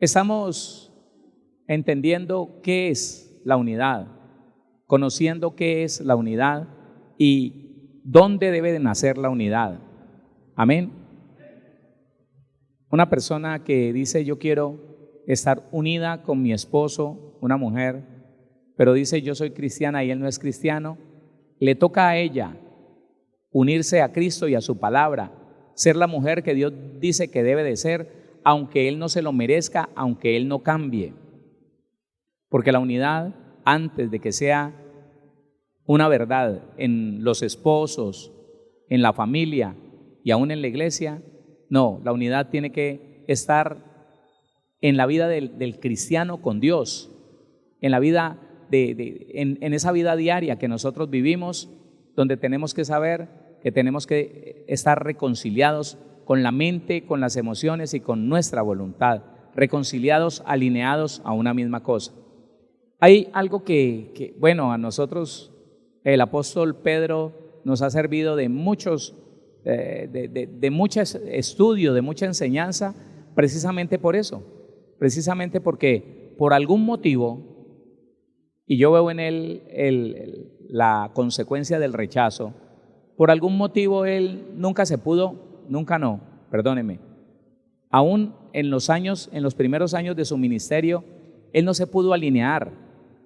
Estamos entendiendo qué es la unidad, conociendo qué es la unidad y dónde debe de nacer la unidad. Amén. Una persona que dice yo quiero estar unida con mi esposo, una mujer, pero dice yo soy cristiana y él no es cristiano, le toca a ella unirse a Cristo y a su palabra, ser la mujer que Dios dice que debe de ser, aunque él no se lo merezca, aunque él no cambie. Porque la unidad, antes de que sea una verdad en los esposos, en la familia y aún en la iglesia, no, la unidad tiene que estar en la vida del cristiano con Dios, en la vida en esa vida diaria que nosotros vivimos, donde tenemos que saber que tenemos que estar reconciliados con la mente, con las emociones y con nuestra voluntad, reconciliados, alineados a una misma cosa. Hay algo que bueno, a nosotros el apóstol Pedro nos ha servido de muchos mucho estudio, de mucha enseñanza, precisamente por eso, precisamente porque por algún motivo, y yo veo en él la consecuencia del rechazo, por algún motivo él nunca se pudo, nunca no, perdóneme, aún en los primeros años de su ministerio, él no se pudo alinear,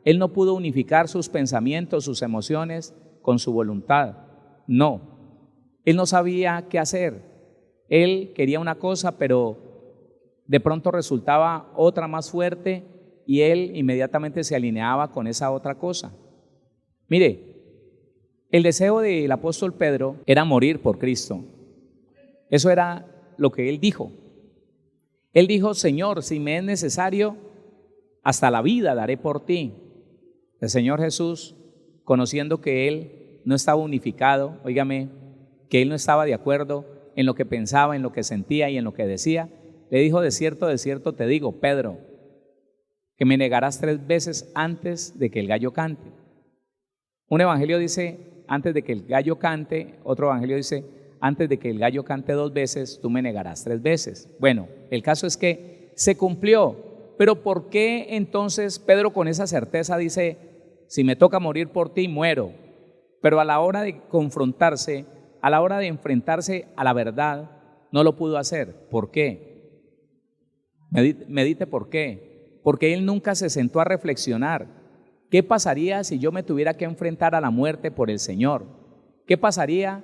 él no pudo unificar sus pensamientos, sus emociones con su voluntad, no. Él no sabía qué hacer. Él quería una cosa, pero de pronto resultaba otra más fuerte y él inmediatamente se alineaba con esa otra cosa. Mire, el deseo del apóstol Pedro era morir por Cristo. Eso era lo que él dijo. Él dijo, Señor, si me es necesario, hasta la vida daré por ti. El Señor Jesús, conociendo que él no estaba unificado, óigame, que él no estaba de acuerdo en lo que pensaba, en lo que sentía y en lo que decía, le dijo, de cierto te digo, Pedro, que me negarás 3 veces antes de que el gallo cante. Un evangelio dice, antes de que el gallo cante, otro evangelio dice, antes de que el gallo cante 2 veces, tú me negarás 3 veces. Bueno, el caso es que se cumplió, pero ¿por qué entonces Pedro con esa certeza dice, si me toca morir por ti, muero? Pero a la hora de confrontarse, a la hora de enfrentarse a la verdad, no lo pudo hacer. ¿Por qué? Medite por qué. Porque él nunca se sentó a reflexionar. ¿Qué pasaría si yo me tuviera que enfrentar a la muerte por el Señor? ¿Qué pasaría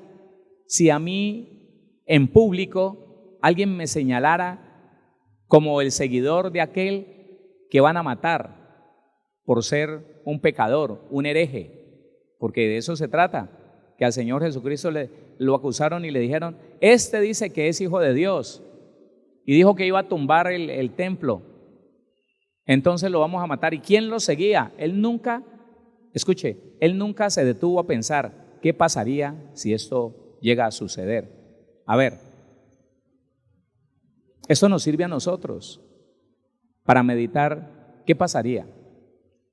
si a mí en público alguien me señalara como el seguidor de aquel que van a matar por ser un pecador, un hereje? Porque de eso se trata, que al Señor Jesucristo lo acusaron y le dijeron, este dice que es hijo de Dios y dijo que iba a tumbar el templo, entonces lo vamos a matar. ¿Y quién lo seguía? Él nunca se detuvo a pensar qué pasaría si esto llega a suceder. A ver, esto nos sirve a nosotros para meditar qué pasaría.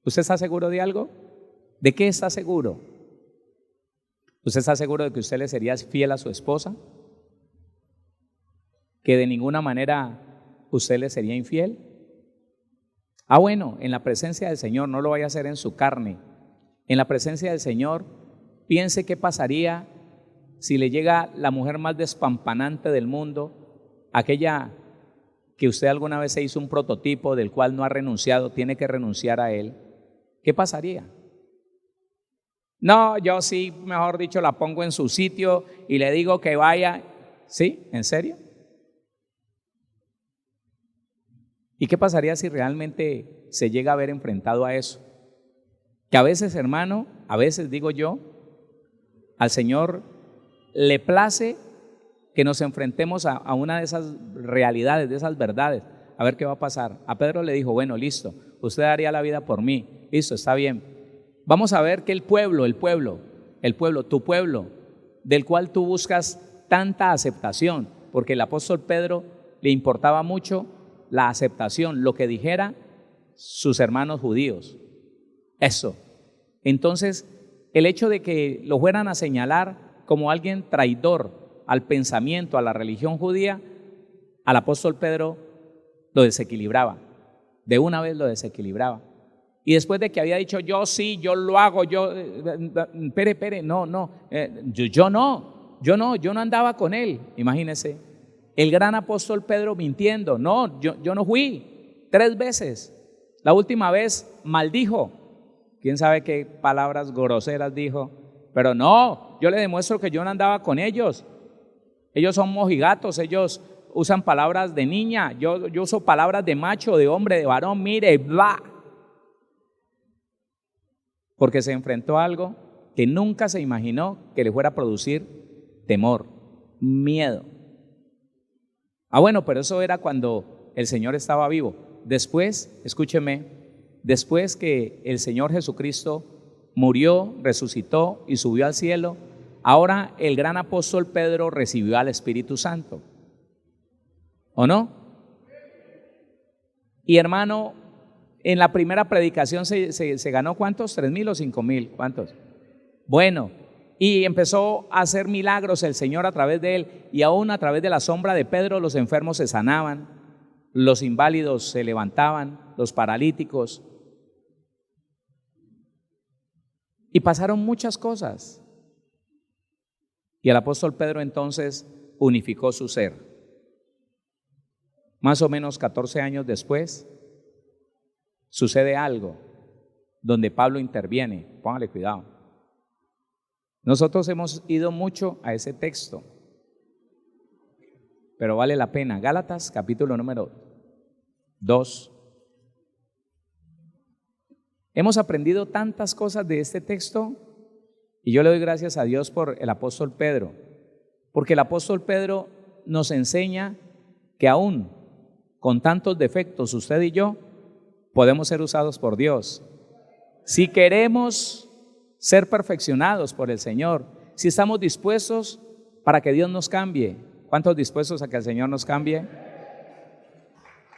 ¿Usted está seguro de algo? ¿De qué está seguro? ¿Usted está seguro de que usted le sería fiel a su esposa? ¿Que de ninguna manera usted le sería infiel? Ah, bueno, en la presencia del Señor, no lo vaya a hacer en su carne. En la presencia del Señor, piense qué pasaría si le llega la mujer más despampanante del mundo, aquella que usted alguna vez se hizo un prototipo del cual no ha renunciado, tiene que renunciar a él. ¿Qué pasaría? No, yo sí, mejor dicho, la pongo en su sitio y le digo que vaya. ¿Sí? ¿En serio? ¿Y qué pasaría si realmente se llega a ver enfrentado a eso? Que a veces, hermano, a veces digo yo, al Señor le place que nos enfrentemos a una de esas realidades, de esas verdades, a ver qué va a pasar. A Pedro le dijo, bueno, listo, usted daría la vida por mí, listo, está bien. Vamos a ver que tu pueblo, del cual tú buscas tanta aceptación, porque el apóstol Pedro le importaba mucho la aceptación, lo que dijera sus hermanos judíos. Eso. Entonces, el hecho de que lo fueran a señalar como alguien traidor al pensamiento, a la religión judía, al apóstol Pedro lo desequilibraba. De una vez lo desequilibraba. Y después de que había dicho, yo sí, yo lo hago, espere, yo no andaba con él. Imagínense, el gran apóstol Pedro mintiendo, no, yo no fui, 3 veces. La última vez maldijo, quién sabe qué palabras groseras dijo, pero no, yo le demuestro que yo no andaba con ellos. Ellos son mojigatos, ellos usan palabras de niña, yo uso palabras de macho, de hombre, de varón, mire, bla. Porque se enfrentó a algo que nunca se imaginó que le fuera a producir temor, miedo. Bueno, pero eso era cuando el Señor estaba vivo. Después, escúcheme, después que el Señor Jesucristo murió, resucitó y subió al cielo, ahora el gran apóstol Pedro recibió al Espíritu Santo. ¿O no? Y hermano, en la primera predicación se ganó ¿cuántos? 3,000 o 5,000, ¿cuántos? Bueno, y empezó a hacer milagros el Señor a través de él, y aún a través de la sombra de Pedro los enfermos se sanaban, los inválidos se levantaban, los paralíticos, y pasaron muchas cosas. Y el apóstol Pedro entonces unificó su ser. Más o menos 14 años después, sucede algo donde Pablo interviene. Póngale cuidado. Nosotros hemos ido mucho a ese texto, pero vale la pena. Gálatas capítulo número 2. Hemos aprendido tantas cosas de este texto y yo le doy gracias a Dios por el apóstol Pedro, porque el apóstol Pedro nos enseña que aún con tantos defectos, usted y yo podemos ser usados por Dios. Si queremos ser perfeccionados por el Señor, si estamos dispuestos para que Dios nos cambie. ¿Cuántos dispuestos a que el Señor nos cambie?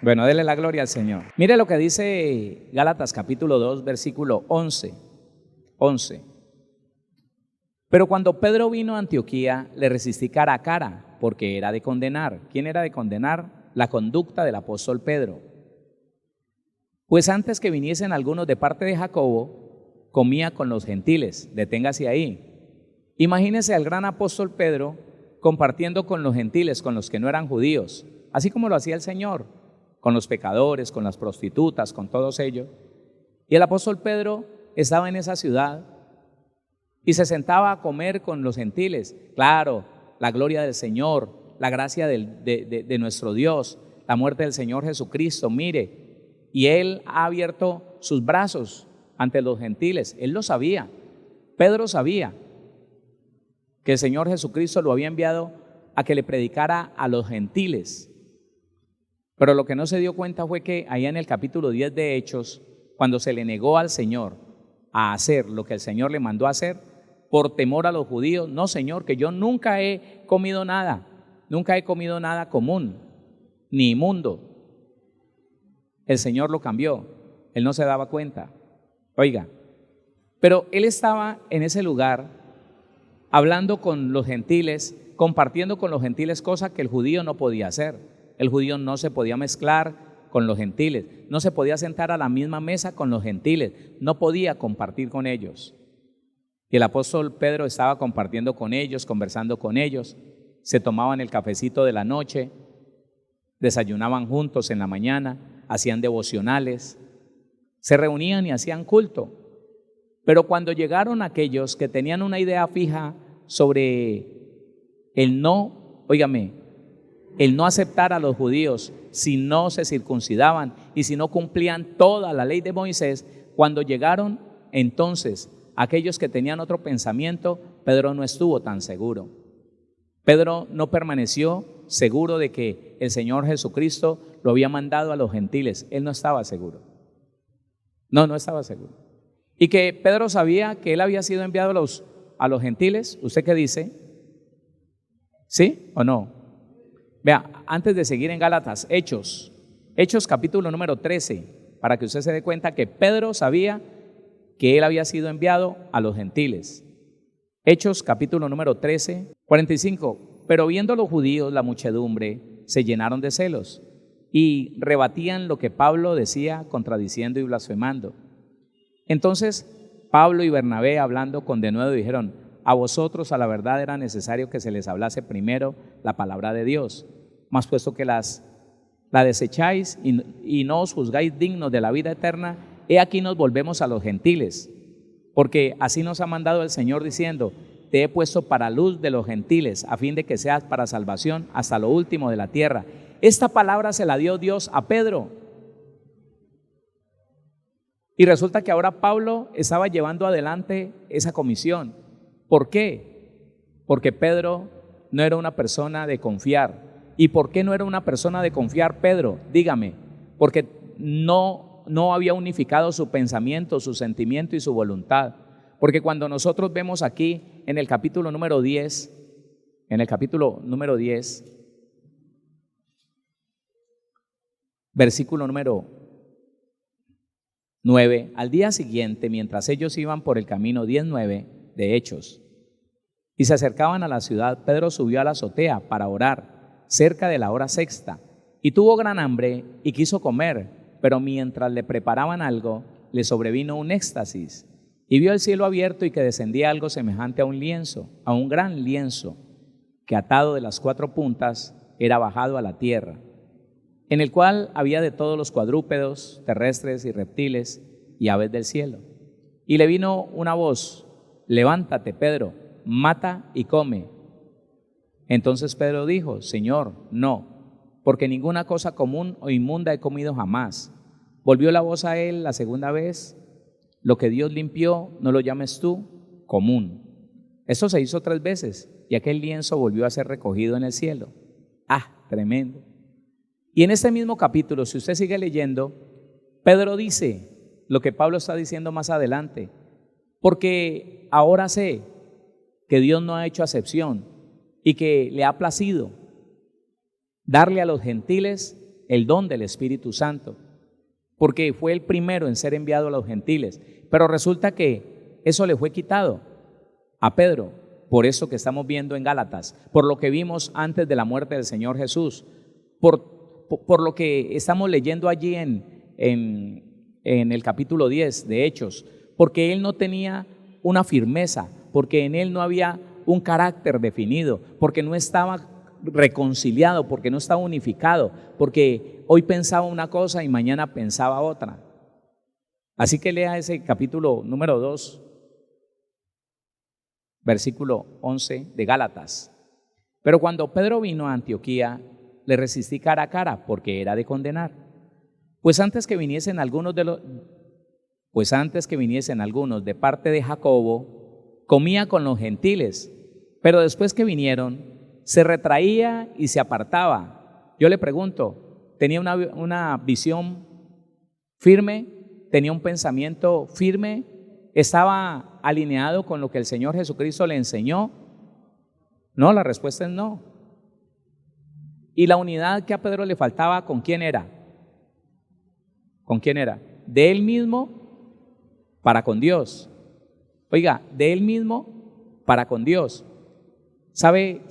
Bueno, dele la gloria al Señor. Mire lo que dice Gálatas capítulo 2, versículo 11. Pero cuando Pedro vino a Antioquía, le resistí cara a cara, porque era de condenar. ¿Quién era de condenar? La conducta del apóstol Pedro. Pues antes que viniesen algunos de parte de Jacobo, comía con los gentiles. Deténgase ahí. Imagínese al gran apóstol Pedro compartiendo con los gentiles, con los que no eran judíos, así como lo hacía el Señor, con los pecadores, con las prostitutas, con todos ellos. Y el apóstol Pedro estaba en esa ciudad y se sentaba a comer con los gentiles. Claro, la gloria del Señor, la gracia de nuestro Dios, la muerte del Señor Jesucristo, mire, y Él ha abierto sus brazos ante los gentiles. Él lo sabía, Pedro sabía que el Señor Jesucristo lo había enviado a que le predicara a los gentiles. Pero lo que no se dio cuenta fue que allá en el capítulo 10 de Hechos, cuando se le negó al Señor a hacer lo que el Señor le mandó a hacer, por temor a los judíos, no Señor, que yo nunca he comido nada común, ni inmundo. El Señor lo cambió, él no se daba cuenta. Oiga, pero él estaba en ese lugar hablando con los gentiles, compartiendo con los gentiles cosas que el judío no podía hacer. El judío no se podía mezclar con los gentiles, no se podía sentar a la misma mesa con los gentiles, no podía compartir con ellos. Y el apóstol Pedro estaba compartiendo con ellos, conversando con ellos, se tomaban el cafecito de la noche, desayunaban juntos en la mañana, hacían devocionales, se reunían y hacían culto. Pero cuando llegaron aquellos que tenían una idea fija sobre el no, óigame, el no aceptar a los judíos si no se circuncidaban y si no cumplían toda la ley de Moisés, cuando llegaron entonces aquellos que tenían otro pensamiento, Pedro no estuvo tan seguro. Pedro no permaneció seguro de que el Señor Jesucristo lo había mandado a los gentiles. Él no estaba seguro. No estaba seguro. Y que Pedro sabía que él había sido enviado a los gentiles. ¿Usted qué dice? ¿Sí o no? Vea, antes de seguir en Gálatas, Hechos capítulo número 13, para que usted se dé cuenta que Pedro sabía que él había sido enviado a los gentiles. Hechos capítulo número 13, 45. Pero viendo los judíos la muchedumbre, se llenaron de celos y rebatían lo que Pablo decía, contradiciendo y blasfemando. Entonces Pablo y Bernabé, hablando con denuedo, dijeron: a vosotros a la verdad era necesario que se les hablase primero la palabra de Dios, mas puesto que la desecháis y no os juzgáis dignos de la vida eterna, he aquí nos volvemos a los gentiles, porque así nos ha mandado el Señor diciendo: te he puesto para luz de los gentiles, a fin de que seas para salvación hasta lo último de la tierra. Esta palabra se la dio Dios a Pedro. Y resulta que ahora Pablo estaba llevando adelante esa comisión. ¿Por qué? Porque Pedro no era una persona de confiar. ¿Y por qué no era una persona de confiar Pedro? Dígame, porque no había unificado su pensamiento, su sentimiento y su voluntad. Porque cuando nosotros vemos aquí en el capítulo número 10, versículo número 9, al día siguiente, mientras ellos iban por el camino 19 de Hechos y se acercaban a la ciudad, Pedro subió a la azotea para orar cerca de la hora sexta y tuvo gran hambre y quiso comer, pero mientras le preparaban algo, le sobrevino un éxtasis y vio el cielo abierto y que descendía algo semejante a un lienzo, a un gran lienzo, que atado de las 4 puntas era bajado a la tierra, en el cual había de todos los cuadrúpedos, terrestres y reptiles y aves del cielo. Y le vino una voz: levántate, Pedro, mata y come. Entonces Pedro dijo: Señor, no, porque ninguna cosa común o inmunda he comido jamás. Volvió la voz a él la segunda vez: lo que Dios limpió, no lo llames tú común. Esto se hizo 3 veces y aquel lienzo volvió a ser recogido en el cielo. Tremendo. Y en este mismo capítulo, si usted sigue leyendo, Pedro dice lo que Pablo está diciendo más adelante: porque ahora sé que Dios no ha hecho acepción y que le ha placido darle a los gentiles el don del Espíritu Santo, porque fue el primero en ser enviado a los gentiles. Pero resulta que eso le fue quitado a Pedro, por eso que estamos viendo en Gálatas, por lo que vimos antes de la muerte del Señor Jesús, por lo que estamos leyendo allí en el capítulo 10 de Hechos, porque él no tenía una firmeza, porque en él no había un carácter definido, porque no estaba reconciliado, porque no estaba unificado, porque hoy pensaba una cosa y mañana pensaba otra. Así que lea ese capítulo número 2, versículo 11 de Gálatas. Pero cuando Pedro vino a Antioquía, le resistí cara a cara, porque era de condenar. Pues antes que viniesen algunos de parte de Jacobo, comía con los gentiles, pero después que vinieron, se retraía y se apartaba. Yo le pregunto, ¿tenía una visión firme? ¿Tenía un pensamiento firme? ¿Estaba alineado con lo que el Señor Jesucristo le enseñó? No, la respuesta es no. Y la unidad que a Pedro le faltaba, ¿con quién era? ¿Con quién era? De él mismo para con Dios. Oiga, de él mismo para con Dios. ¿Sabe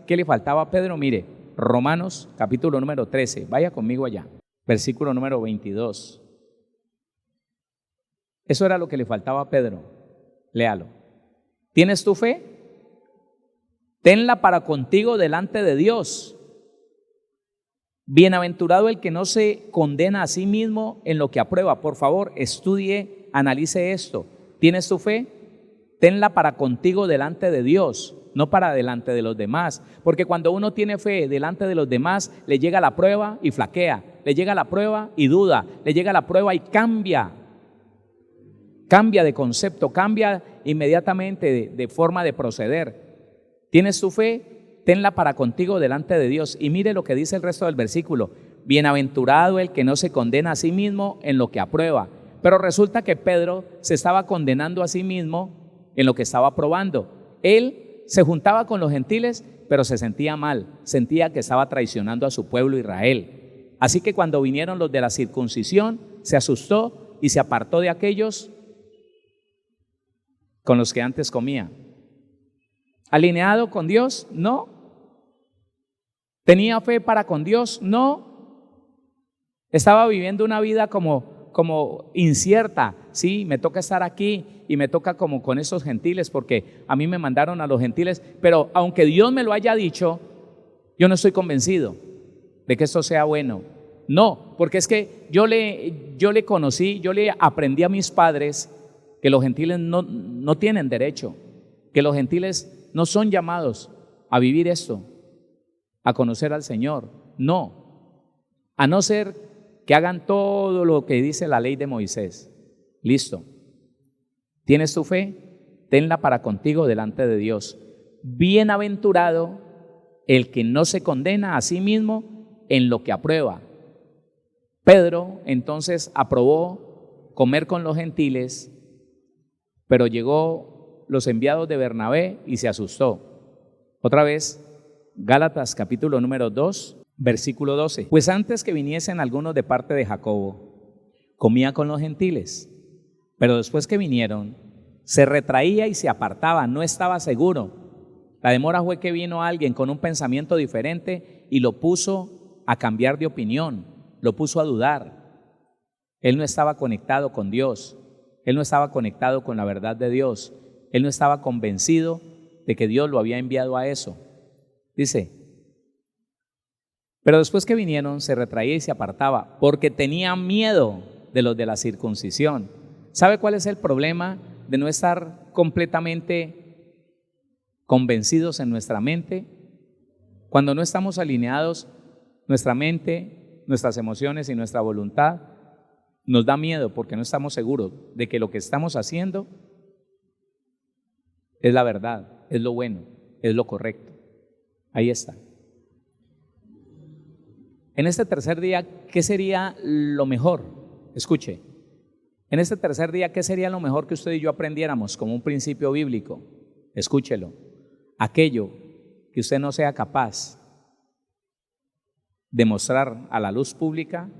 qué le faltaba a Pedro? Mire, Romanos capítulo número 13, vaya conmigo allá, versículo número 22. Eso era lo que le faltaba a Pedro. Léalo. ¿Tienes tu fe? Tenla para contigo delante de Dios. Bienaventurado el que no se condena a sí mismo en lo que aprueba. Por favor, estudie, analice esto. ¿Tienes tu fe? Tenla para contigo delante de Dios, no para delante de los demás. Porque cuando uno tiene fe delante de los demás, le llega la prueba y flaquea, le llega la prueba y duda, le llega la prueba y cambia de concepto, cambia inmediatamente de forma de proceder. ¿Tienes tu fe? Tenla para contigo delante de Dios. Y mire lo que dice el resto del versículo: bienaventurado el que no se condena a sí mismo en lo que aprueba. Pero resulta que Pedro se estaba condenando a sí mismo en lo que estaba aprobando. Él se juntaba con los gentiles, pero se sentía mal, sentía que estaba traicionando a su pueblo Israel. Así que cuando vinieron los de la circuncisión, se asustó y se apartó de aquellos con los que antes comía. ¿Alineado con Dios? No. ¿Tenía fe para con Dios? No. Estaba viviendo una vida como incierta. Sí, me toca estar aquí y me toca como con esos gentiles porque a mí me mandaron a los gentiles, pero aunque Dios me lo haya dicho, yo no estoy convencido de que esto sea bueno. No, porque es que yo le conocí, yo le aprendí a mis padres que los gentiles no tienen derecho, que los gentiles no son llamados a vivir esto, a conocer al Señor. No, a no ser que hagan todo lo que dice la ley de Moisés. Listo. ¿Tienes tu fe? Tenla para contigo delante de Dios. Bienaventurado el que no se condena a sí mismo en lo que aprueba. Pedro entonces aprobó comer con los gentiles, pero llegó los enviados de Bernabé y se asustó. Otra vez, Gálatas capítulo número 2, versículo 12. Pues antes que viniesen algunos de parte de Jacobo, comía con los gentiles, pero después que vinieron, se retraía y se apartaba, no estaba seguro. La demora fue que vino alguien con un pensamiento diferente y lo puso a cambiar de opinión, lo puso a dudar. Él no estaba conectado con Dios, él no estaba conectado con la verdad de Dios, él no estaba convencido de que Dios lo había enviado a eso. Dice, pero después que vinieron se retraía y se apartaba porque tenía miedo de los de la circuncisión. ¿Sabe cuál es el problema de no estar completamente convencidos en nuestra mente? Cuando no estamos alineados, nuestra mente, nuestras emociones y nuestra voluntad nos da miedo porque no estamos seguros de que lo que estamos haciendo es la verdad, es lo bueno, es lo correcto. Ahí está. En este tercer día, ¿qué sería lo mejor? Escuche, en este tercer día, ¿qué sería lo mejor que usted y yo aprendiéramos como un principio bíblico? Escúchelo. Aquello que usted no sea capaz de mostrar a la luz pública,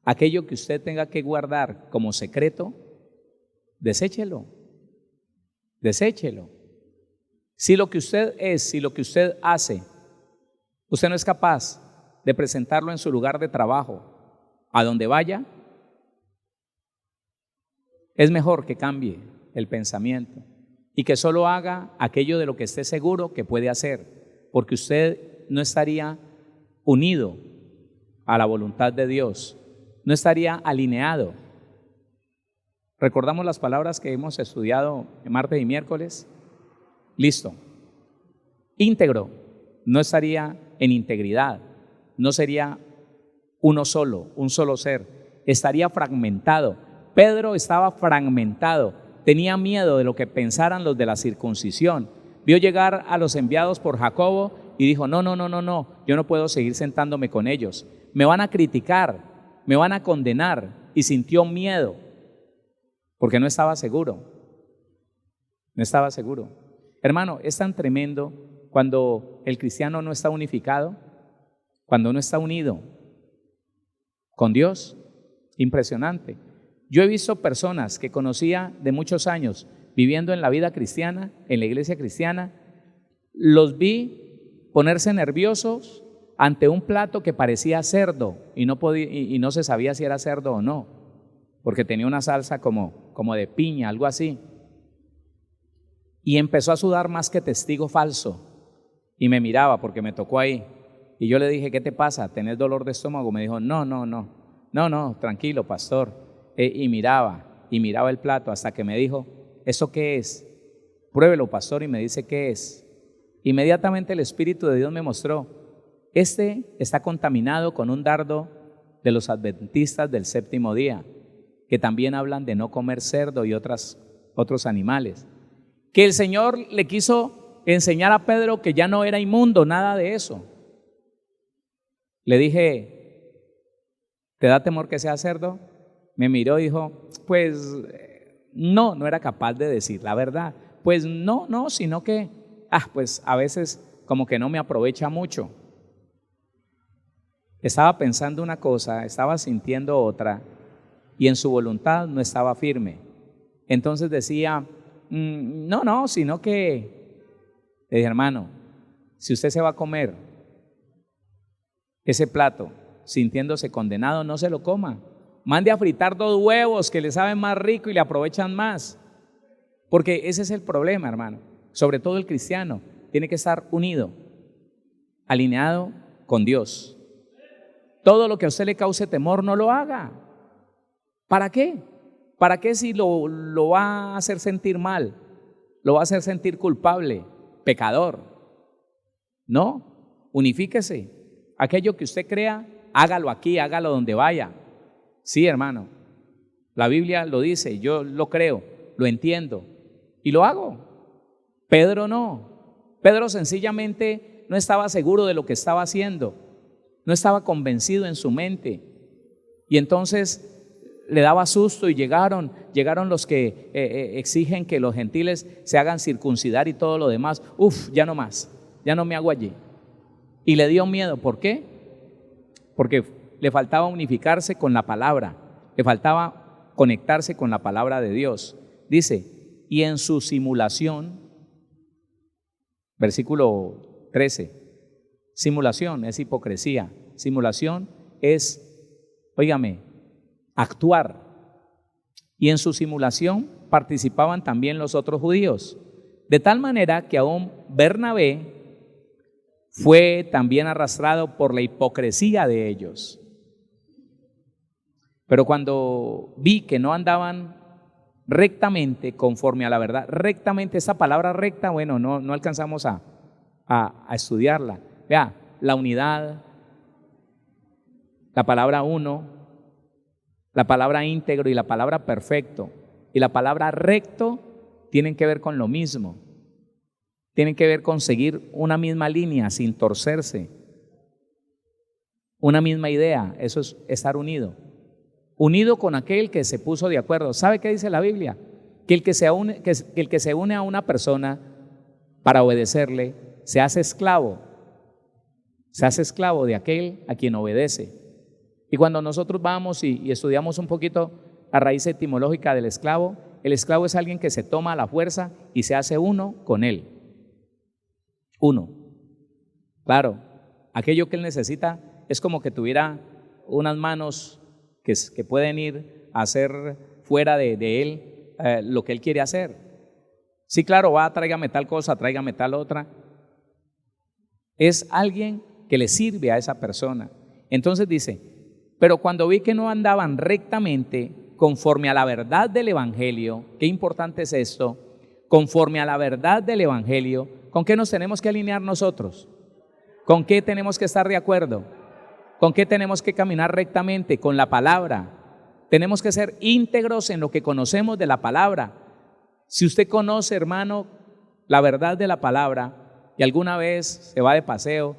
aquello que usted tenga que guardar como secreto, deséchelo. Deséchelo. Si lo que usted es, si lo que usted hace, usted no es capaz de presentarlo en su lugar de trabajo, a donde vaya, es mejor que cambie el pensamiento y que solo haga aquello de lo que esté seguro que puede hacer, porque usted no estaría unido a la voluntad de Dios, no estaría alineado. ¿Recordamos las palabras que hemos estudiado en martes y miércoles? Listo. Íntegro, no estaría en integridad, no sería uno solo, un solo ser, estaría fragmentado. Pedro estaba fragmentado, tenía miedo de lo que pensaran los de la circuncisión. Vio llegar a los enviados por Jacobo y dijo, no, yo no puedo seguir sentándome con ellos. Me van a criticar, me van a condenar. Y sintió miedo, porque no estaba seguro. No estaba seguro. Hermano, es tan tremendo cuando el cristiano no está unificado, cuando no está unido con Dios. Impresionante. Yo he visto personas que conocía de muchos años viviendo en la vida cristiana, en la iglesia cristiana, los vi ponerse nerviosos ante un plato que parecía cerdo y no se sabía si era cerdo o no, porque tenía una salsa como de piña, algo así. Y empezó a sudar más que testigo falso y me miraba porque me tocó ahí. Y yo le dije, ¿qué te pasa? ¿Tenés dolor de estómago? Me dijo, no, tranquilo, pastor. Y miraba el plato hasta que me dijo, ¿eso qué es? Pruébelo, pastor, y me dice, ¿qué es? Inmediatamente el Espíritu de Dios me mostró, este está contaminado con un dardo de los adventistas del séptimo día, que también hablan de no comer cerdo y otros animales. Que el Señor le quiso enseñar a Pedro que ya no era inmundo, nada de eso. Le dije, ¿te da temor que sea cerdo? Me miró y dijo, pues no era capaz de decir la verdad. Pues no, sino que, pues a veces como que no me aprovecha mucho. Estaba pensando una cosa, estaba sintiendo otra y en su voluntad no estaba firme. Entonces decía, no, sino que, le dije, hermano, si usted se va a comer ese plato sintiéndose condenado, no se lo coma. Mande a fritar 2 huevos que le saben más rico y le aprovechan más. Porque ese es el problema, hermano. Sobre todo el cristiano tiene que estar unido, alineado con Dios. Todo lo que a usted le cause temor, no lo haga. ¿Para qué? ¿Para qué si lo va a hacer sentir mal? Lo va a hacer sentir culpable, pecador. No, unifíquese. Aquello que usted crea, hágalo aquí, hágalo donde vaya. Sí, hermano, la Biblia lo dice, yo lo creo, lo entiendo y lo hago. Pedro no. Pedro sencillamente no estaba seguro de lo que estaba haciendo, no estaba convencido en su mente. Y entonces le daba susto y llegaron los que exigen que los gentiles se hagan circuncidar y todo lo demás. Ya no más, ya no me hago allí. Y le dio miedo. ¿Por qué? Porque le faltaba unificarse con la palabra, le faltaba conectarse con la palabra de Dios. Dice, y en su simulación, versículo 13, simulación es hipocresía, simulación es, óigame, actuar. Y en su simulación participaban también los otros judíos, de tal manera que aún Bernabé fue también arrastrado por la hipocresía de ellos. Pero cuando vi que no andaban rectamente conforme a la verdad, rectamente, esa palabra recta, bueno, no alcanzamos a estudiarla. Vea, la unidad, la palabra uno, la palabra íntegro y la palabra perfecto y la palabra recto tienen que ver con lo mismo. Tienen que ver con seguir una misma línea sin torcerse, una misma idea. Eso es estar unido. Unido con aquel que se puso de acuerdo. ¿Sabe qué dice la Biblia? Que el que se une a una persona para obedecerle se hace esclavo de aquel a quien obedece. Y cuando nosotros vamos y estudiamos un poquito la raíz etimológica del esclavo, el esclavo es alguien que se toma a la fuerza y se hace uno con él. Uno. Claro, aquello que él necesita es como que tuviera unas manos que pueden ir a hacer fuera de él lo que él quiere hacer. Sí, claro, tráigame tal cosa, tráigame tal otra. Es alguien que le sirve a esa persona. Entonces dice, pero cuando vi que no andaban rectamente conforme a la verdad del Evangelio, qué importante es esto, conforme a la verdad del Evangelio, ¿con qué nos tenemos que alinear nosotros? ¿Con qué tenemos que estar de acuerdo? ¿Con qué tenemos que caminar rectamente? Con la palabra. Tenemos que ser íntegros en lo que conocemos de la palabra. Si usted conoce, hermano, la verdad de la palabra y alguna vez se va de paseo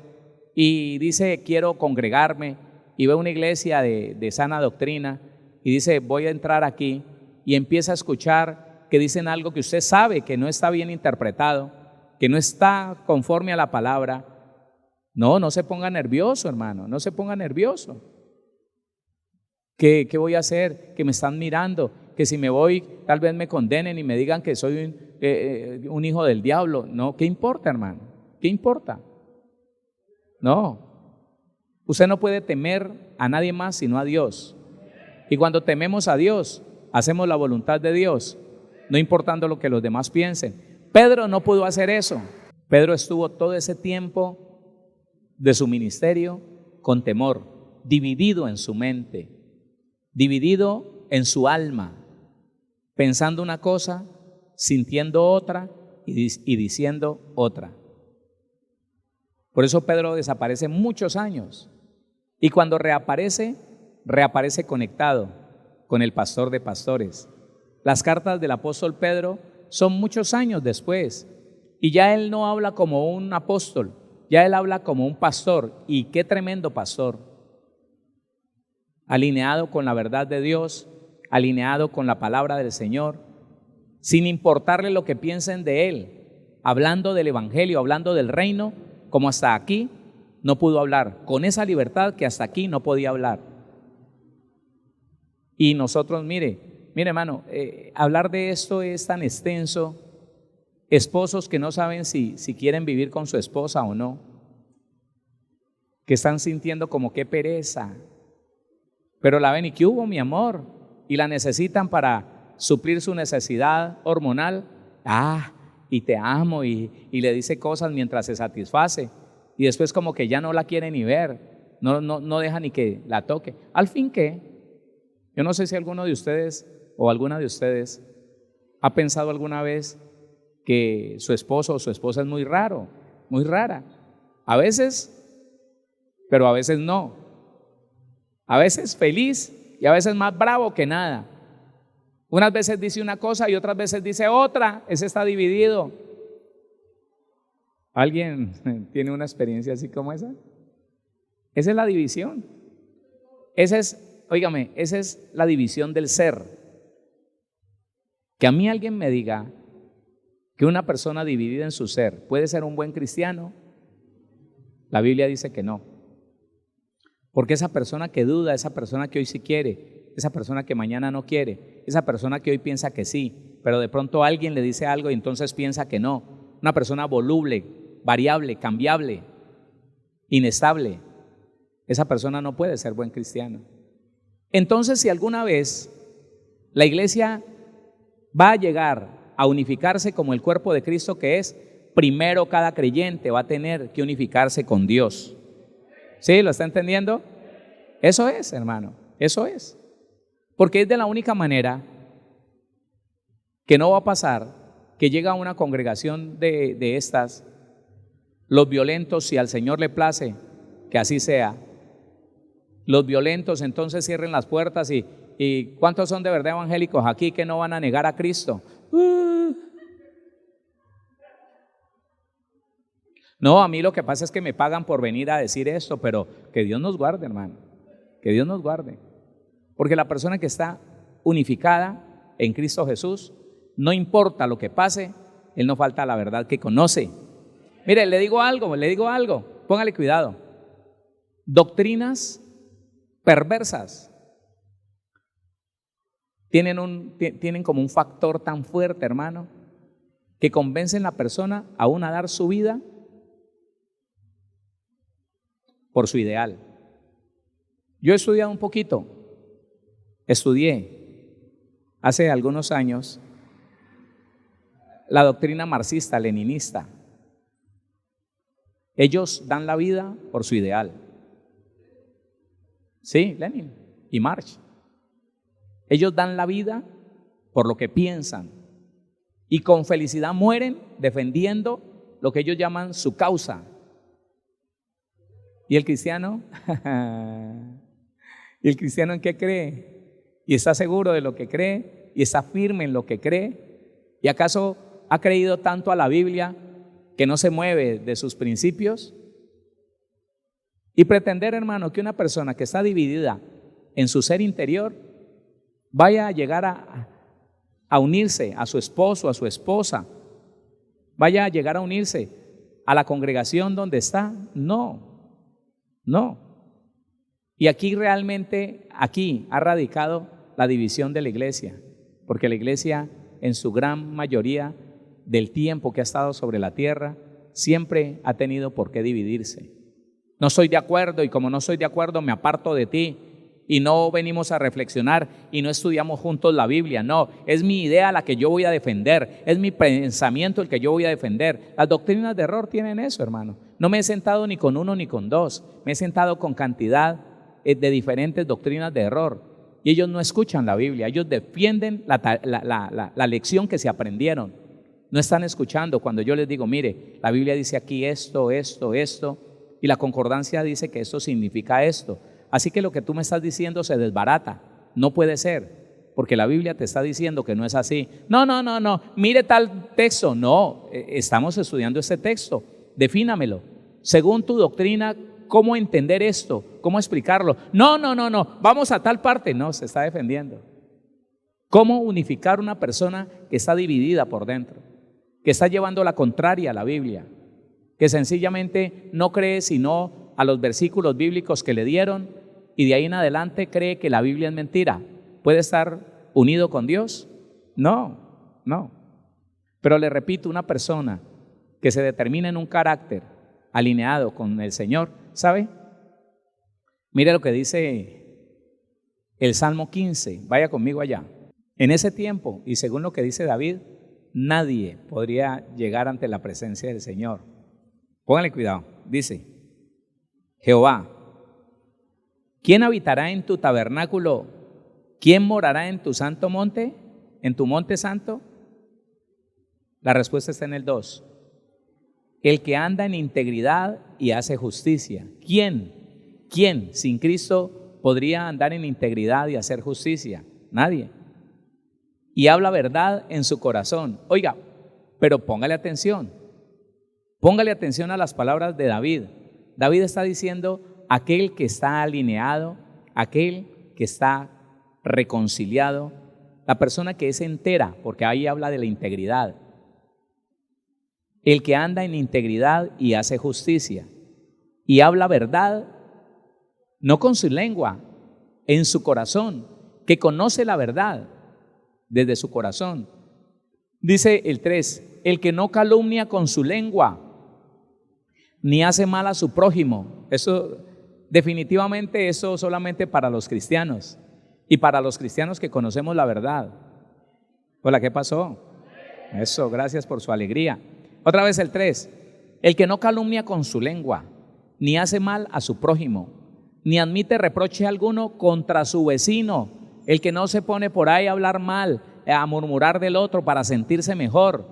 y dice quiero congregarme y ve una iglesia de sana doctrina y dice voy a entrar aquí y empieza a escuchar que dicen algo que usted sabe que no está bien interpretado, que no está conforme a la palabra, no se ponga nervioso, hermano, no se ponga nervioso. ¿Qué voy a hacer? Que me están mirando, que si me voy tal vez me condenen y me digan que soy un hijo del diablo. No, ¿qué importa, hermano? ¿Qué importa? No, usted no puede temer a nadie más sino a Dios. Y cuando tememos a Dios, hacemos la voluntad de Dios, no importando lo que los demás piensen. Pedro no pudo hacer eso. Pedro estuvo todo ese tiempo de su ministerio con temor, dividido en su mente, dividido en su alma, pensando una cosa, sintiendo otra y diciendo otra. Por eso Pedro desaparece muchos años y cuando reaparece conectado con el pastor de pastores. Las cartas del apóstol Pedro son muchos años después y ya él no habla como un apóstol, ya él habla como un pastor. Y qué tremendo pastor, alineado con la verdad de Dios, alineado con la palabra del Señor, sin importarle lo que piensen de él, hablando del evangelio, hablando del reino, como hasta aquí no pudo hablar, con esa libertad que hasta aquí no podía hablar. Y nosotros, mire hermano, hablar de esto es tan extenso. Esposos que no saben si quieren vivir con su esposa o no. que están sintiendo como qué pereza, pero la ven y ¿qué hubo, mi amor? Y la necesitan para suplir su necesidad hormonal. Y te amo, y le dice cosas mientras se satisface, y después como que ya no la quiere ni ver, no deja ni que la toque. Al fin que, yo no sé si alguno de ustedes o alguna de ustedes ha pensado alguna vez que su esposo o su esposa es muy raro, muy rara. A veces, pero a veces no. A veces feliz y a veces más bravo que nada. Unas veces dice una cosa y otras veces dice otra. Ese está dividido. ¿Alguien tiene una experiencia así como esa? Esa es la división. Esa es la división del ser. Que a mí alguien me diga que una persona dividida en su ser puede ser un buen cristiano, la Biblia dice que no. Porque esa persona que duda, esa persona que hoy sí quiere, esa persona que mañana no quiere, esa persona que hoy piensa que sí, pero de pronto alguien le dice algo y entonces piensa que no. Una persona voluble, variable, cambiable, inestable. Esa persona no puede ser buen cristiano. Entonces, si alguna vez la iglesia va a llegar a unificarse como el cuerpo de Cristo que es, primero cada creyente va a tener que unificarse con Dios. ¿Sí? ¿Lo está entendiendo? Eso es, hermano, eso es. Porque es de la única manera que no va a pasar que llega a una congregación de estas, los violentos, si al Señor le place, que así sea, los violentos entonces cierren las puertas y ¿cuántos son de verdad evangélicos aquí que no van a negar a Cristo? No, a mí lo que pasa es que me pagan por venir a decir esto, pero que Dios nos guarde, hermano, que Dios nos guarde. Porque la persona que está unificada en Cristo Jesús, no importa lo que pase, él no falta a la verdad que conoce. Mire, le digo algo, póngale cuidado. Doctrinas perversas tienen como un factor tan fuerte, hermano, que convencen a la persona aún a dar su vida por su ideal. Yo he estudiado un poquito, estudié hace algunos años la doctrina marxista-leninista. Ellos dan la vida por su ideal. Sí, Lenin y Marx. Ellos dan la vida por lo que piensan y con felicidad mueren defendiendo lo que ellos llaman su causa. ¿Y el cristiano? ¿Y el cristiano en qué cree? ¿Y está seguro de lo que cree? ¿Y está firme en lo que cree? ¿Y acaso ha creído tanto a la Biblia que no se mueve de sus principios? Y pretender, hermano, que una persona que está dividida en su ser interior vaya a llegar a unirse a su esposo, a su esposa, vaya a llegar a unirse a la congregación donde está, no. Y aquí realmente, aquí ha radicado la división de la iglesia, porque la iglesia en su gran mayoría del tiempo que ha estado sobre la tierra siempre ha tenido por qué dividirse. No estoy de acuerdo y como no estoy de acuerdo me aparto de ti y no venimos a reflexionar y no estudiamos juntos la Biblia. No, es mi idea la que yo voy a defender, es mi pensamiento el que yo voy a defender. Las doctrinas de error tienen eso, hermano. No me he sentado ni con uno ni con dos, me he sentado con cantidad de diferentes doctrinas de error y ellos no escuchan la Biblia, ellos defienden la lección que se aprendieron. No están escuchando cuando yo les digo, mire, la Biblia dice aquí esto, y la concordancia dice que esto significa esto. Así que lo que tú me estás diciendo se desbarata. No puede ser, porque la Biblia te está diciendo que no es así. No, mire tal texto. No, estamos estudiando este texto. Defínamelo. Según tu doctrina, ¿cómo entender esto? ¿Cómo explicarlo? No, vamos a tal parte. No, se está defendiendo. ¿Cómo unificar una persona que está dividida por dentro? Que está llevando la contraria a la Biblia, que sencillamente no cree sino a los versículos bíblicos que le dieron y de ahí en adelante cree que la Biblia es mentira. ¿Puede estar unido con Dios? No. Pero le repito, una persona que se determina en un carácter alineado con el Señor, ¿sabe? Mire lo que dice el Salmo 15, vaya conmigo allá. En ese tiempo, y según lo que dice David, nadie podría llegar ante la presencia del Señor. Pónganle cuidado, dice Jehová: ¿quién habitará en tu tabernáculo? ¿Quién morará en tu santo monte? ¿En tu monte santo? La respuesta está en el 2. El que anda en integridad y hace justicia. ¿Quién sin Cristo podría andar en integridad y hacer justicia? Nadie. Y habla verdad en su corazón. Oiga, pero póngale atención a las palabras de David. David está diciendo: aquel que está alineado, aquel que está reconciliado, la persona que es entera, porque ahí habla de la integridad. El que anda en integridad y hace justicia y habla verdad, no con su lengua, en su corazón, que conoce la verdad desde su corazón. Dice el 3, el que no calumnia con su lengua, ni hace mal a su prójimo. Eso definitivamente, eso solamente para los cristianos y para los cristianos que conocemos la verdad. Hola, ¿qué pasó? Eso, gracias por su alegría. Otra vez el 3, el que no calumnia con su lengua, ni hace mal a su prójimo, ni admite reproche alguno contra su vecino. El que no se pone por ahí a hablar mal, a murmurar del otro para sentirse mejor.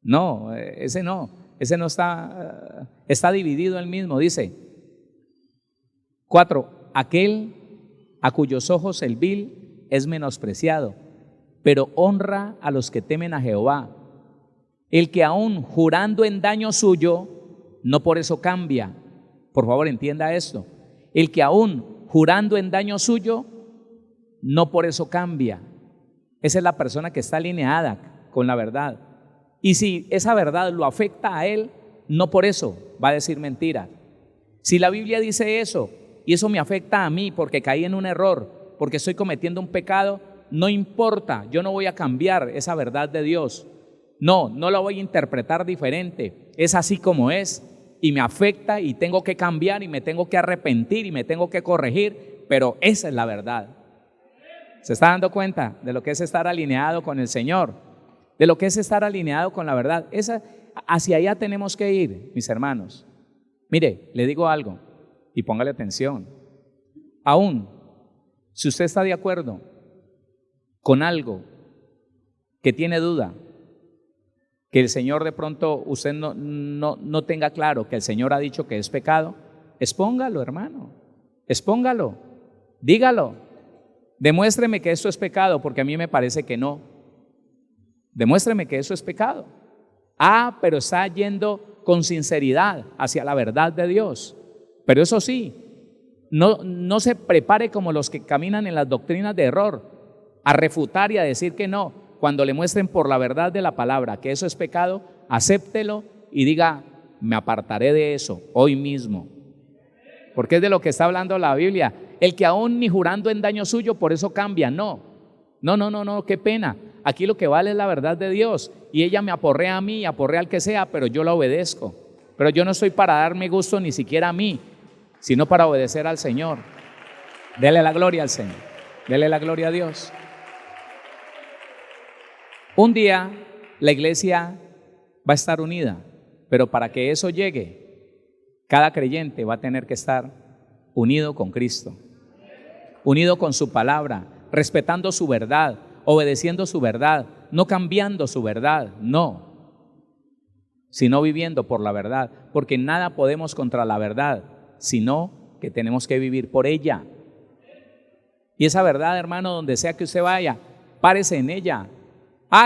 No, ese no está dividido él mismo. Dice 4, aquel a cuyos ojos el vil es menospreciado, pero honra a los que temen a Jehová. El que aún jurando en daño suyo, no por eso cambia. Por favor, entienda esto. El que aún jurando en daño suyo, no por eso cambia. Esa es la persona que está alineada con la verdad. Y si esa verdad lo afecta a él, no por eso va a decir mentira. Si la Biblia dice eso, y eso me afecta a mí porque caí en un error, porque estoy cometiendo un pecado, no importa, yo no voy a cambiar esa verdad de Dios. No la voy a interpretar diferente. Es así como es y me afecta y tengo que cambiar y me tengo que arrepentir y me tengo que corregir, pero esa es la verdad. ¿Se está dando cuenta de lo que es estar alineado con el Señor? De lo que es estar alineado con la verdad. Hacia allá tenemos que ir, mis hermanos. Mire, le digo algo y póngale atención. Aún si usted está de acuerdo con algo que tiene duda, que el Señor de pronto usted no tenga claro que el Señor ha dicho que es pecado, expóngalo, hermano, expóngalo, dígalo, demuéstreme que esto es pecado, porque a mí me parece que no. Demuéstreme que eso es pecado. Pero está yendo con sinceridad hacia la verdad de Dios. Pero eso sí, no se prepare como los que caminan en las doctrinas de error, a refutar y a decir que no. Cuando le muestren por la verdad de la palabra que eso es pecado, acéptelo y diga: me apartaré de eso hoy mismo. Porque es de lo que está hablando la Biblia. El que aún ni jurando en daño suyo, por eso cambia. No, qué pena. Aquí lo que vale es la verdad de Dios. Y ella me aporrea a mí, aporrea al que sea, pero yo la obedezco. Pero yo no estoy para darme gusto ni siquiera a mí, sino para obedecer al Señor. Dele la gloria al Señor. Dele la gloria a Dios. Un día la iglesia va a estar unida, pero para que eso llegue, cada creyente va a tener que estar unido con Cristo, unido con su palabra, respetando su verdad, obedeciendo su verdad, no cambiando su verdad, sino viviendo por la verdad, porque nada podemos contra la verdad, sino que tenemos que vivir por ella. Y esa verdad, hermano, donde sea que usted vaya, párese en ella.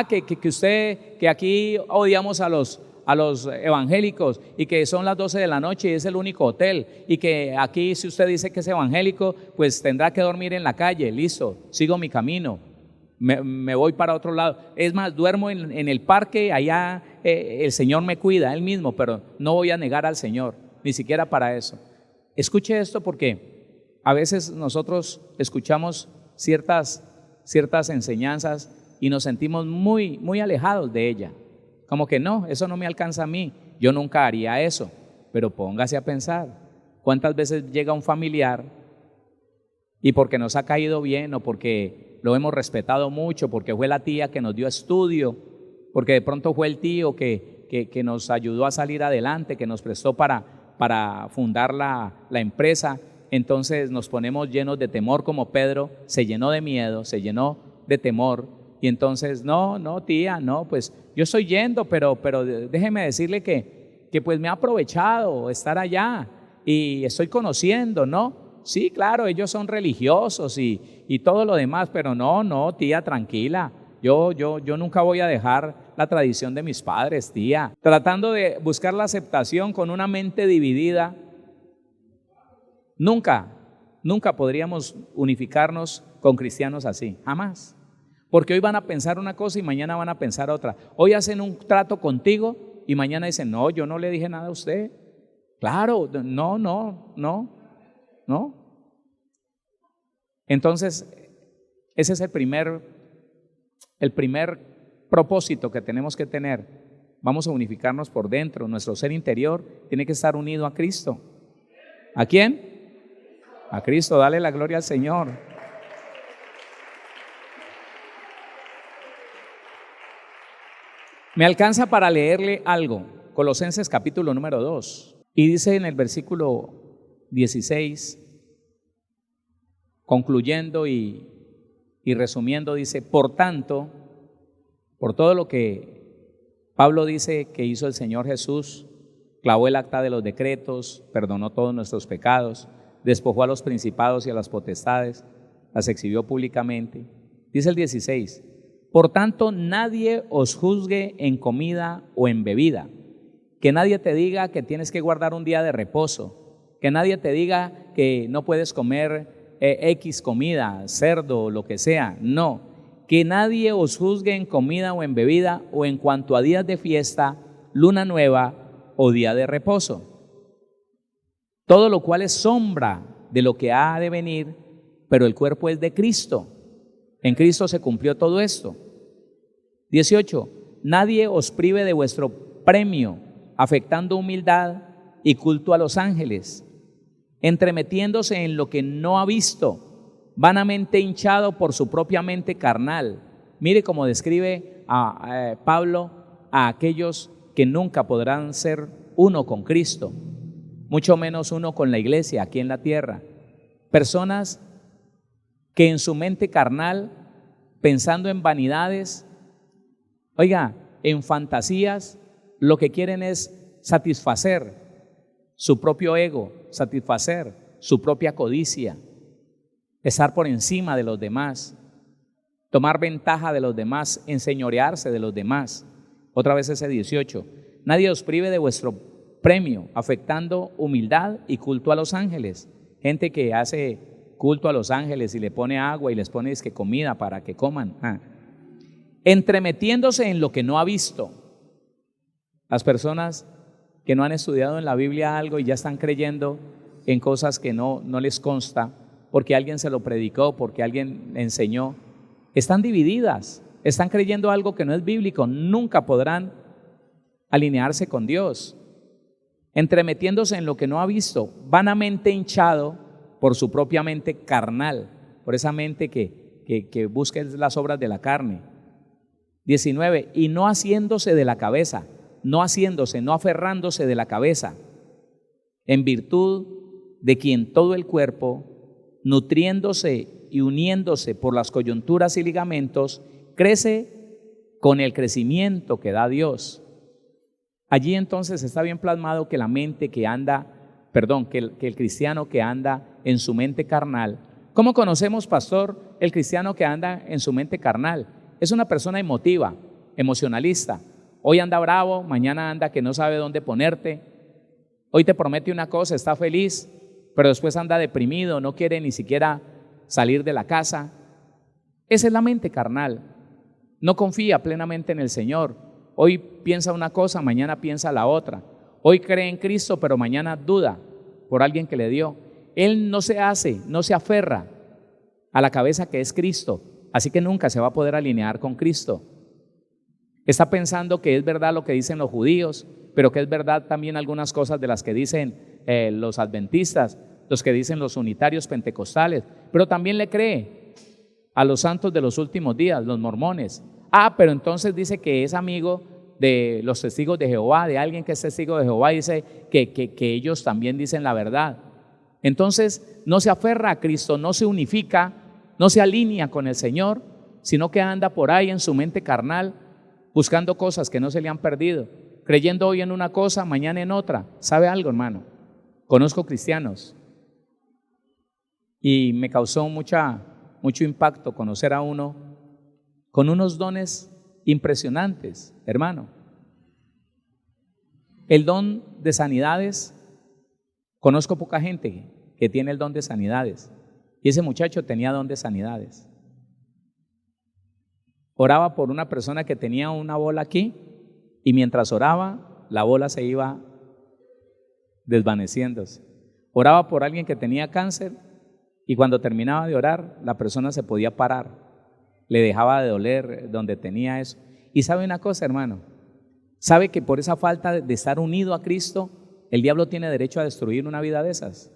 Que aquí odiamos a los evangélicos y que son las 12 de la noche y es el único hotel, y que aquí si usted dice que es evangélico, pues tendrá que dormir en la calle. Listo, sigo mi camino, me voy para otro lado. Es más, duermo en el parque, allá el Señor me cuida, Él mismo, pero no voy a negar al Señor, ni siquiera para eso. Escuche esto, porque a veces nosotros escuchamos ciertas enseñanzas y nos sentimos muy alejados de ella. Como que no, eso no me alcanza a mí, yo nunca haría eso. Pero póngase a pensar, ¿Cuántas veces llega un familiar y porque nos ha caído bien o porque lo hemos respetado mucho, porque fue la tía que nos dio estudio, porque de pronto fue el tío que nos ayudó a salir adelante, que nos prestó para fundar la empresa, entonces nos ponemos llenos de temor como Pedro, se llenó de miedo, se llenó de temor y entonces no tía, no, pues yo estoy yendo, pero déjeme decirle que pues me ha aprovechado estar allá y estoy conociendo, ¿no? Sí, claro, ellos son religiosos y todo lo demás, pero no, tía, tranquila. Yo nunca voy a dejar la tradición de mis padres, tía. Tratando de buscar la aceptación con una mente dividida, nunca podríamos unificarnos con cristianos así, jamás. Porque hoy van a pensar una cosa y mañana van a pensar otra. Hoy hacen un trato contigo y mañana dicen, no, yo no le dije nada a usted. Claro, no. Entonces, ese es el primer propósito que tenemos que tener. Vamos a unificarnos por dentro. Nuestro ser interior tiene que estar unido a Cristo. ¿A quién? A Cristo. Dale la gloria al Señor. Me alcanza para leerle algo. Colosenses capítulo número 2. Y dice en el versículo 16, concluyendo y resumiendo, dice, por tanto, por todo lo que Pablo dice que hizo el Señor Jesús, clavó el acta de los decretos, perdonó todos nuestros pecados, despojó a los principados y a las potestades, las exhibió públicamente. Dice el 16, por tanto, nadie os juzgue en comida o en bebida, que nadie te diga que tienes que guardar un día de reposo, que nadie te diga que no puedes comer X comida, cerdo o lo que sea, no, que nadie os juzgue en comida o en bebida o en cuanto a días de fiesta, luna nueva o día de reposo, todo lo cual es sombra de lo que ha de venir, pero el cuerpo es de Cristo. En Cristo se cumplió todo esto. 18. Nadie os prive de vuestro premio, afectando humildad y culto a los ángeles, entremetiéndose en lo que no ha visto, vanamente hinchado por su propia mente carnal. Mire cómo describe a Pablo a aquellos que nunca podrán ser uno con Cristo, mucho menos uno con la iglesia aquí en la tierra. Personas que en su mente carnal, pensando en vanidades, oiga, en fantasías, lo que quieren es satisfacer su propio ego, satisfacer su propia codicia, estar por encima de los demás, tomar ventaja de los demás, enseñorearse de los demás. Otra vez ese 18. Nadie os prive de vuestro premio, afectando humildad y culto a los ángeles. Gente que hace culto a los ángeles y le pone agua y les pone comida para que coman. Entremetiéndose en lo que no ha visto. Las personas que no han estudiado en la Biblia algo y ya están creyendo en cosas que no les consta, porque alguien se lo predicó, porque alguien enseñó, están divididas, están creyendo algo que no es bíblico, nunca podrán alinearse con Dios. Entremetiéndose en lo que no ha visto, vanamente hinchado por su propia mente carnal, por esa mente que busca las obras de la carne. 19, y no haciéndose de la cabeza, no aferrándose de la cabeza, en virtud de quien todo el cuerpo, nutriéndose y uniéndose por las coyunturas y ligamentos, crece con el crecimiento que da Dios. Allí entonces está bien plasmado que la mente que el cristiano que anda en su mente carnal. ¿Cómo conocemos, pastor, el cristiano que anda en su mente carnal? Es una persona emotiva, emocionalista. Hoy anda bravo, mañana anda que no sabe dónde ponerte. Hoy te promete una cosa, está feliz, pero después anda deprimido, no quiere ni siquiera salir de la casa. Esa es la mente carnal. No confía plenamente en el Señor. Hoy piensa una cosa, mañana piensa la otra. Hoy cree en Cristo, pero mañana duda por alguien que le dio. Él no se aferra a la cabeza que es Cristo, así que nunca se va a poder alinear con Cristo. Está pensando que es verdad lo que dicen los judíos, pero que es verdad también algunas cosas de las que dicen los adventistas, los que dicen los unitarios pentecostales, pero también le cree a los santos de los últimos días, los mormones. Pero entonces dice que es amigo de los testigos de Jehová, de alguien que es testigo de Jehová, y dice que ellos también dicen la verdad. Entonces no se aferra a Cristo, no se unifica, no se alinea con el Señor, sino que anda por ahí en su mente carnal, buscando cosas que no se le han perdido, creyendo hoy en una cosa, mañana en otra. ¿Sabe algo, hermano? Conozco cristianos y me causó mucho impacto conocer a uno con unos dones impresionantes, hermano. El don de sanidades, conozco poca gente que tiene el don de sanidades, y ese muchacho tenía don de sanidades. Oraba por una persona que tenía una bola aquí, y mientras oraba, la bola se iba desvaneciéndose. Oraba por alguien que tenía cáncer, y cuando terminaba de orar, la persona se podía parar, le dejaba de doler donde tenía eso. Y sabe una cosa, hermano, sabe que por esa falta de estar unido a Cristo, el diablo tiene derecho a destruir una vida de esas.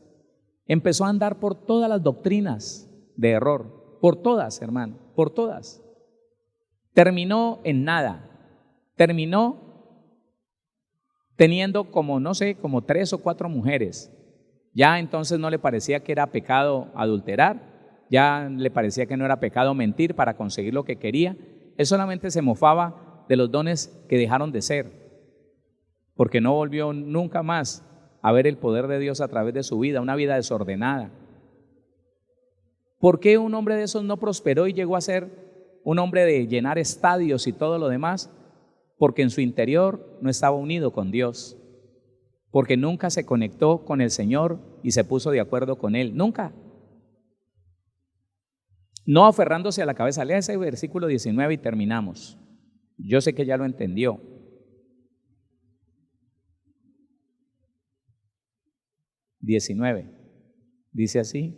Empezó a andar por todas las doctrinas de error, por todas, hermano, por todas. Terminó en nada, terminó teniendo como 3 o 4 mujeres. Ya entonces no le parecía que era pecado adulterar, ya le parecía que no era pecado mentir para conseguir lo que quería. Él solamente se mofaba de los dones que dejaron de ser, porque no volvió nunca más a ver el poder de Dios a través de su vida, una vida desordenada. ¿Por qué un hombre de esos no prosperó y llegó a ser un hombre de llenar estadios y todo lo demás? Porque en su interior no estaba unido con Dios, porque nunca se conectó con el Señor y se puso de acuerdo con Él, nunca. No aferrándose a la cabeza. Lea ese versículo 19 y terminamos. Yo sé que ya lo entendió. Dice así: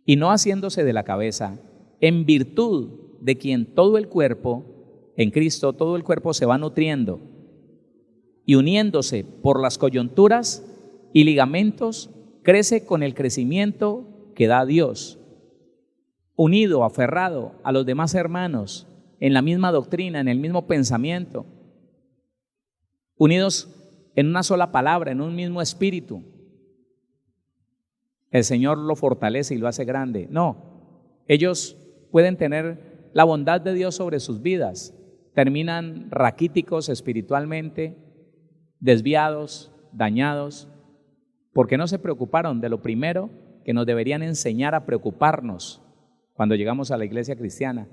y no haciéndose de la cabeza, en virtud de quien todo el cuerpo, en Cristo todo el cuerpo se va nutriendo y uniéndose por las coyunturas y ligamentos, crece con el crecimiento que da Dios. Unido, aferrado a los demás hermanos, en la misma doctrina, en el mismo pensamiento, unidos en una sola palabra, en un mismo espíritu, el Señor lo fortalece y lo hace grande. No, ellos pueden tener la bondad de Dios sobre sus vidas, terminan raquíticos espiritualmente, desviados, dañados, porque no se preocuparon de lo primero que nos deberían enseñar a preocuparnos cuando llegamos a la iglesia cristiana.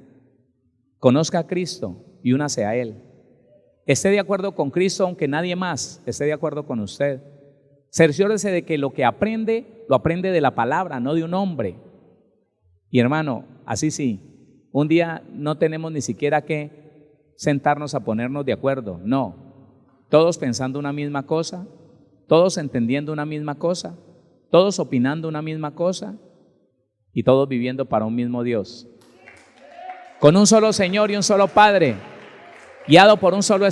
Conozca a Cristo y únase a Él. Esté de acuerdo con Cristo, aunque nadie más esté de acuerdo con usted. Cerciórese de que lo que aprende, lo aprende de la palabra, no de un hombre. Y hermano, así sí, un día no tenemos ni siquiera que sentarnos a ponernos de acuerdo, no. Todos pensando una misma cosa, todos entendiendo una misma cosa, todos opinando una misma cosa y todos viviendo para un mismo Dios. Con un solo Señor y un solo Padre, guiado por un solo